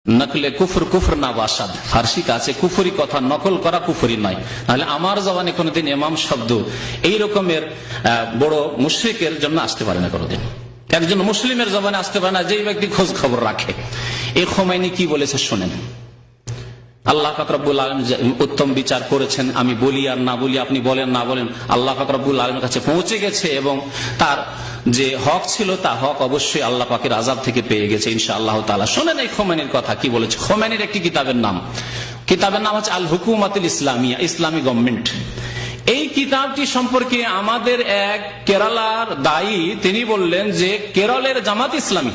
নকলে কুফর কুফর না বাসাদ, ফার্সিতে আছে কুফরি কথা নকল করা কুফরি নয়। তাহলে আমার জবানে কোনোদিন ইমাম শব্দ এই রকমের বড় মুশরিকের জন্য আসতে পারে না কোনোদিন। একজন মুসলিমের জবানে আসতে পারে না যেই ব্যক্তি খোঁজ খবর রাখে। এই খোমেনি কি বলেছে শোনেন। আল্লাহ পাক রব্বুল আলামিন উত্তম বিচার করেছেন, আমি বলি আর না বলি, আপনি বলেন না বলেন, আল্লাহ পাক রব্বুল আলামিনের কাছে পৌঁছে গেছে এবং তার যে হক ছিল তা হক অবশ্যই আল্লাহ পাকের আযাব থেকে পেয়ে গেছে ইনশাআল্লাহ তাআলা। শোনেন এই খোমেনির কথা কি বলেছে। খোমেনির একটি কিতাবের নাম হচ্ছে আল হুকুমাতুল ইসলামিয়া, ইসলামী গভর্নমেন্ট। এই কিতাবটি সম্পর্কে আমাদের এক কেরালার দায়ী তিনি বললেন যে কেরলের জামাত ইসলামী,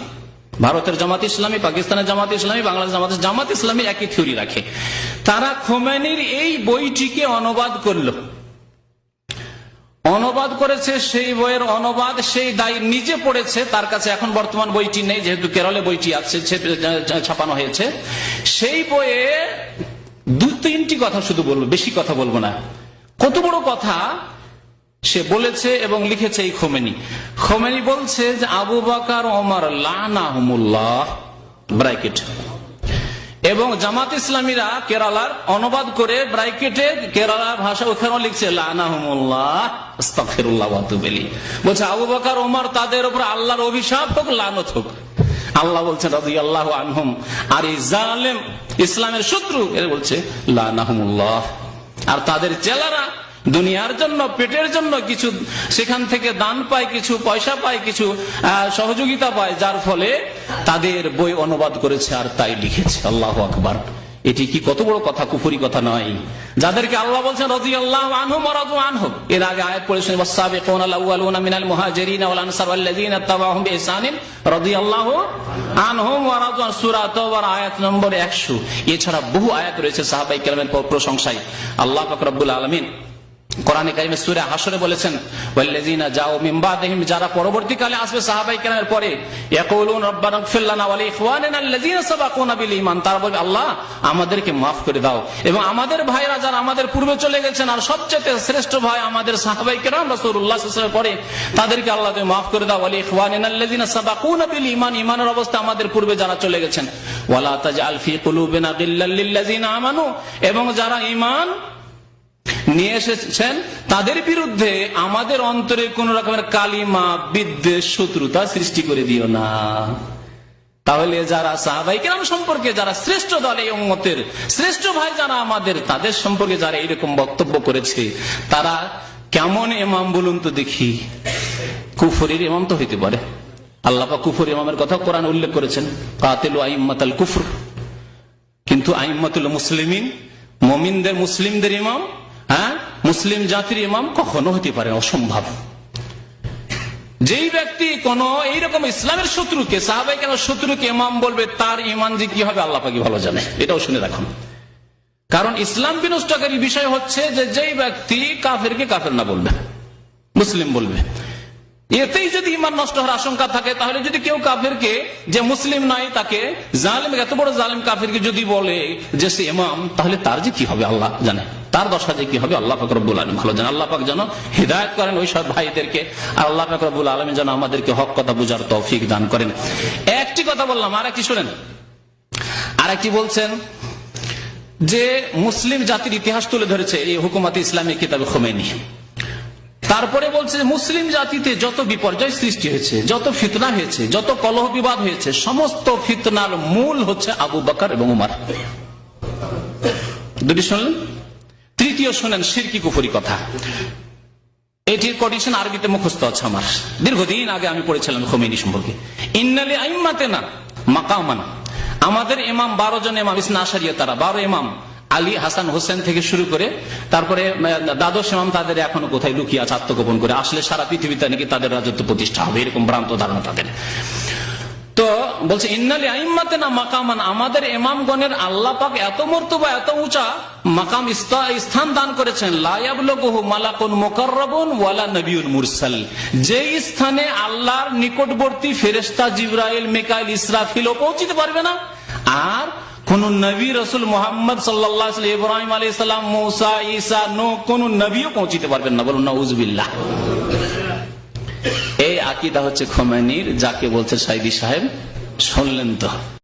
ভারতের জামাত ইসলামী, পাকিস্তানের জামাত ইসলামী, বাংলাদেশ জামাত ইসলামী একই থিওরি রাখে। তারা খোমেনির এই বইটিকে অনুবাদ করলো, অনুবাদ করেছে। সেই বইয়ের অনুবাদ সেই দায়ী নিজে পড়েছে। তার কাছে এখন বর্তমান বইটি নেই, যেহেতু কেরলে বইটি আছে, ছাপানো হয়েছে। সেই বইয়ে দু তিনটি কথা শুধু বলবো, বেশি কথা বলবো না। কত বড় কথা সে বলেছে এবং লিখেছে এই খোমেনি। খোমেনি বলছে যে আবু বকর ওমর লানাহুমুল্লাহ ব্র্যাকেট, এবং জামাত ইসলামীরা কেরালার অনুবাদ করে ব্র্যাকেটে কেরালার ভাষা ওখানে লিখছে লানাহুমুল্লাহ আস্তাগফিরুল্লাহ ওয়া আতুবু ইলাইহি। বলছে আবু বকর ওমর তাদের উপর আল্লাহর অভিশাপ হোক, লানত হোক। আল্লাহ বলছেন রাদিয়াল্লাহু আনহুম, আর এই জালেম ইসলামের শত্রু এর বলছে লানাহুমুল্লাহ। আর তাদের চেলারা দুনিয়ার জন্য, পেটের জন্য কিছু সেখান থেকে দান পায়, কিছু পয়সা পায়, কিছু সহযোগিতা পায়, যার ফলে তাদের বই অনুবাদ করেছে আর তাই লিখেছে। আল্লাহু আকবার। এটি কি কত বড় কথা, কুফরি কথা নয়? যাদেরকে আল্লাহ বলছেন রাদিয়াল্লাহু আনহুম ওয়া রাদু আনহু। এর আগে আয়াত পড়েছেন ওয়াস-সাবিকুনা আল-আউওয়ালুনা মিনাল মুহাজিরিন ওয়াল আনসার ওয়াল্লাযিনা তাবাউহুম বিইহসানিন রাদিয়াল্লাহু আনহুম ওয়া রাদু আন, সূরা তাওবার আয়াত নম্বর 100। এছাড়া বহু আয়াত রয়েছে সাহাবায়ে কেরামের প্রশংসায়। আল্লাহ পাক রব্বুল আলামিন কোরআনে কারিমে সূরা হাশরে বলেছেন ওয়াল্লাযিনা জাউ মিন বাদিহিম, যারা পরবর্তীকালে আসবে সাহাবায়ে কেরামের পরে, ইয়াকুলুন রব্বানা ইগফির লানা ওয়া লিইখওয়ানিনা আল্লাযিনা সাবাকুনা বিল ঈমান, তারা বলবে আল্লাহ আমাদেরকে মাফ করে দাও এবং আমাদের ভাইরা যারা আমাদের পূর্বে চলে গেছেন, আর সবচেয়ে শ্রেষ্ঠ ভাই আমাদের সাহাবায়ে কেরাম রাসূলুল্লাহ সাল্লাল্লাহু আলাইহি ওয়াসাল্লামের পরে, তাদেরকে আল্লাহ তুমি মাফ করে দাও। ওয়া লিইখওয়ানিনা আল্লাযিনা সাবাকুনা বিল ঈমান, ঈমানের অবস্থা আমাদের পূর্বে যারা চলে গেছেন। ওয়ালা তাজআল ফি কুলুবিনা গিল্লাল লিল্লাযিনা আমানু, এবং যারা ঈমান নিয়ে এসেছেন তাদের বিরুদ্ধে আমাদের অন্তরে কোন রকমের কালিমা, বিদ্বেষ, শত্রুতা সৃষ্টি করে দিও না। তাহলে যারা সাহাবায়ে কেরাম সম্পর্কে যারা শ্রেষ্ঠ দল, এই উম্মতের শ্রেষ্ঠ ভাই যারা আমাদের, তাদের সম্পর্কে যারা এরকম বক্তব্য করেছে, তারা কেমন ইমাম বলুন তো দেখি? কুফরির ইমাম তো হইতে পারে। আল্লাহ পাক কুফর ইমামের কথা কোরআন উল্লেখ করেছেন, কাতিলু আইম্মাতাল কুফর। কিন্তু আইম্মাতুল মুসলিমিন, মুমিনদের মুসলিমদের ইমাম, মুসলিম জাতির ইমাম কখনো হতে পারে, অসম্ভব। যেই ব্যক্তি কোন এইরকম ইসলামের শত্রুকে, সাহাবায়ে কেরামের শত্রুকে ইমাম বলবে, তার ইমান যে কি হবে আল্লাহ পাকই ভালো জানে। এটাও শুনে রাখুন। কারণ ইসলাম বিনষ্টকারী বিষয় হচ্ছে যে যেই ব্যক্তি কাফেরকে কাফের না বলবে, মুসলিম বলবে, এতেই যদি ইমান নষ্ট হওয়ার আশঙ্কা থাকে, তাহলে যদি কেউ কাফেরকে, যে মুসলিম নাই, তাকে জালেম, এত বড় জালেম কাফেরকে যদি বলে যে সে ইমাম, তাহলে তার যে কি হবে আল্লাহ জানে, তার দশা যে কি হবে আল্লাহ পাক রব্বুল আলামিন ভালো জানেন। আল্লাহ পাক যেন হিদায়াত করেন ওই সব ভাইদেরকে, আর আল্লাহ পাক রব্বুল আলামিন যেন আমাদেরকে হক কথা বুঝার তৌফিক দান করেন। একটি কথা বললাম, আর একটি শুনেন। আর একটি বলছেন যে মুসলিম জাতির ইতিহাস তুলে ধরেছে এই হুকুমাতে ইসলামী কিতাবে খোমেনি। তারপরে বলছে মুসলিম জাতিতে যত বিপর্যয় সৃষ্টি হয়েছে, যত ফিতনা হয়েছে, যত কলহ বিবাদ হয়েছে, সমস্ত ফিতনার মূল হচ্ছে আবু বকর এবং উমর। দুটি শুনলেন। তৃতীয় শুনেন শিরকি কুফরি কথা। এটির কন্ডিশন আরবিতে মুখস্থ আছে আমার, দীর্ঘদিন আগে আমি পড়েছিলাম খোমেনি সম্পর্কে। ইন্নালি আইম্মাতিনা মাকামান, আমাদের ইমাম 12 জন ইমাম ইসনা আশারিয়া, তারা 12 ইমাম, আলী, হাসান, হোসেন থেকে শুরু করে তারপরে দ্বাদশ ইমাম, তাদের এখনো কোথায় লুকিয়ে আছে আত্মগোপন করে, আসলে সারা পৃথিবীতে নাকি তাদের রাজত্ব প্রতিষ্ঠা হবে, এরকম ভ্রান্ত ধারণা তাদের। তো বলছে ইন্নালি আইম্মাতিনা মাকামান, আমাদের ইমামগণের আল্লাহ পাক এত মর্তবা, এত উঁচা মাকাম, স্থান দান করেছেন, লা ইয়াবলুগুহু মালাকুন মুকাররাবুন ওয়ালা নবিয়্যুন মুরসাল, যেই স্থানে আল্লাহর নিকটবর্তী ফেরেশতা জিবরাইল, মিকাইল, ইসরাফিলও পৌঁছতে পারবে না, আর কোন নবী রাসূল মুহাম্মদ সাল্লাল্লাহু আলাইহি ওয়াসাল্লাম, ইব্রাহিম আলাইহিস সালাম, মূসা, ঈসা, নূহ, কোন নবীও পৌঁছতে পারবেন না। বলুন নাউযুবিল্লাহ। এই আকীদা হচ্ছে খোমেনির, যাকে বলছে সাইদি সাহেব। শুনলেন তো?